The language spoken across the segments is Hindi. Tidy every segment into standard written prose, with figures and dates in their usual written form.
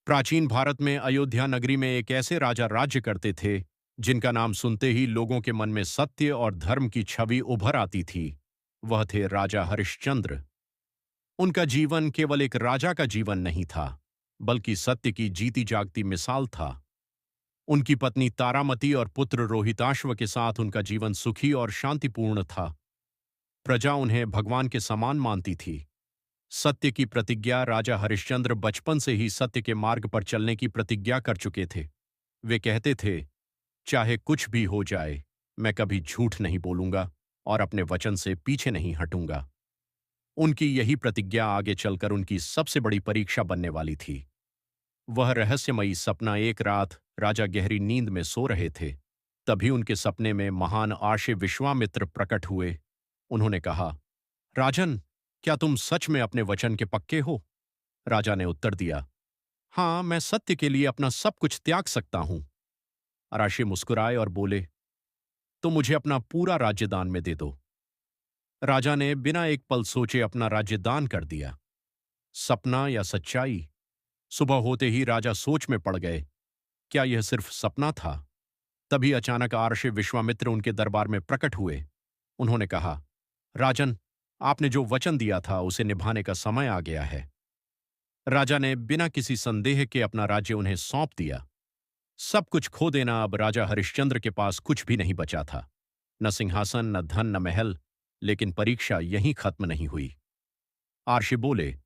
प्राचीन भारत में अयोध्या नगरी में एक ऐसे राजा राज्य करते थे जिनका नाम सुनते ही लोगों के मन में सत्य और धर्म की छवि उभर आती थी। वह थे राजा हरिश्चंद्र। उनका जीवन केवल एक राजा का जीवन नहीं था, बल्कि सत्य की जीती जागती मिसाल था। उनकी पत्नी तारामती और पुत्र रोहिताश्व के साथ उनका जीवन सुखी और शांतिपूर्ण था। प्रजा उन्हें भगवान के समान मानती थी। सत्य की प्रतिज्ञा राजा हरिश्चंद्र बचपन से ही सत्य के मार्ग पर चलने की प्रतिज्ञा कर चुके थे। वे कहते थे, चाहे कुछ भी हो जाए, मैं कभी झूठ नहीं बोलूंगा और अपने वचन से पीछे नहीं हटूंगा। उनकी यही प्रतिज्ञा आगे चलकर उनकी सबसे बड़ी परीक्षा बनने वाली थी। वह रहस्यमयी सपना एक रात राजा गहरी नींद में सो रहे थे। तभी उनके सपने में महान आर्षि विश्वामित्र प्रकट हुए। उन्होंने कहा, राजन, क्या तुम सच में अपने वचन के पक्के हो? राजा ने उत्तर दिया, हाँ, मैं सत्य के लिए अपना सब कुछ त्याग सकता हूं। अराशी मुस्कुराए और बोले, तो मुझे अपना पूरा राज्य दान में दे दो। राजा ने बिना एक पल सोचे अपना राज्य दान कर दिया। सपना या सच्चाई? सुबह होते ही राजा सोच में पड़ गए। क्या यह सिर्फ सपना था? तभी अचानक आर्षि विश्वामित्र उनके दरबार में प्रकट हुए। उन्होंने कहा, राजन, आपने जो वचन दिया था उसे निभाने का समय आ गया है। राजा ने बिना किसी संदेह के अपना राज्य उन्हें सौंप दिया। सब कुछ खो देना अब राजा हरिश्चंद्र के पास कुछ भी नहीं बचा था। न सिंहासन, न धन, न महल। लेकिन परीक्षा यहीं खत्म नहीं हुई। आर्षि बोले,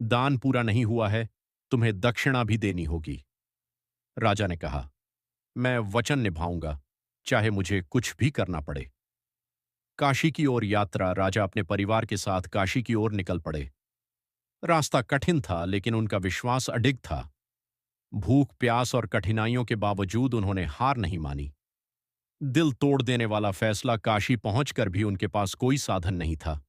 दान पूरा नहीं हुआ है, तुम्हें दक्षिणा भी देनी होगी। राजा ने कहा, मैं वचन निभाऊंगा, चाहे मुझे कुछ भी करना पड़े। काशी की ओर यात्रा। राजा अपने परिवार के साथ काशी की ओर निकल पड़े। रास्ता कठिन था, लेकिन उनका विश्वास अडिग था। भूख, प्यास और कठिनाइयों के बावजूद उन्होंने हार नहीं मानी। दिल तोड़ देने वाला फैसला, काशी पहुंचकर भी उनके पास कोई साधन नहीं था।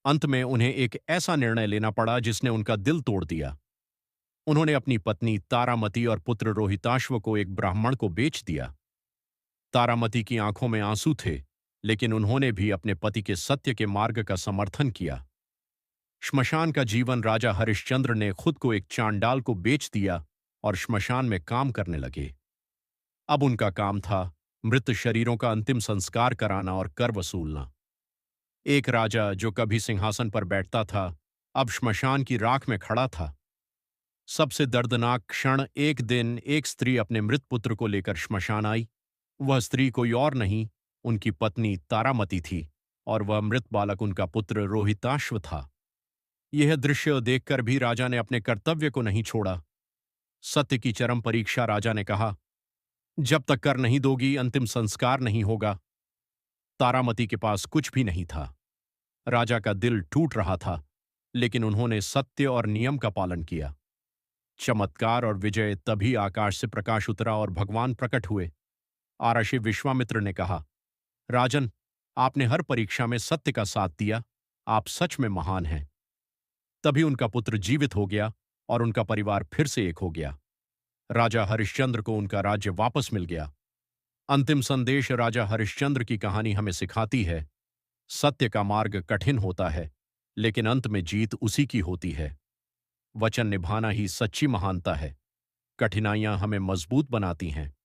अंत में उन्हें एक ऐसा निर्णय लेना पड़ा जिसने उनका दिल तोड़ दिया। उन्होंने अपनी पत्नी तारामती और पुत्र रोहिताश्व को एक ब्राह्मण को बेच दिया। तारामती की आंखों में आंसू थे, लेकिन उन्होंने भी अपने पति के सत्य के मार्ग का समर्थन किया। श्मशान का जीवन। राजा हरिश्चंद्र ने खुद को एक चांडाल को बेच दिया और श्मशान में काम करने लगे। अब उनका काम था मृत शरीरों का अंतिम संस्कार कराना और कर वसूलना। एक राजा जो कभी सिंहासन पर बैठता था, अब श्मशान की राख में खड़ा था। सबसे दर्दनाक क्षण, एक दिन एक स्त्री अपने मृत पुत्र को लेकर श्मशान आई। वह स्त्री कोई और नहीं, उनकी पत्नी तारामती थी, और वह मृत बालक उनका पुत्र रोहिताश्व था। यह दृश्य देखकर भी राजा ने अपने कर्तव्य को नहीं छोड़ा। सत्य की चरम परीक्षा। राजा ने कहा, जब तक कर नहीं दोगी, अंतिम संस्कार नहीं होगा। तारामती के पास कुछ भी नहीं था। राजा का दिल टूट रहा था, लेकिन उन्होंने सत्य और नियम का पालन किया। चमत्कार और विजय। तभी आकाश से प्रकाश उतरा और भगवान प्रकट हुए। आराशी विश्वामित्र ने कहा, राजन, आपने हर परीक्षा में सत्य का साथ दिया। आप सच में महान हैं। तभी उनका पुत्र जीवित हो गया और उनका परिवार फिर से एक हो गया। राजा हरिश्चंद्र को उनका राज्य वापस मिल गया। अंतिम संदेश। राजा हरिश्चंद्र की कहानी हमें सिखाती है, सत्य का मार्ग कठिन होता है, लेकिन अंत में जीत उसी की होती है। वचन निभाना ही सच्ची महानता है। कठिनाइयां हमें मजबूत बनाती हैं,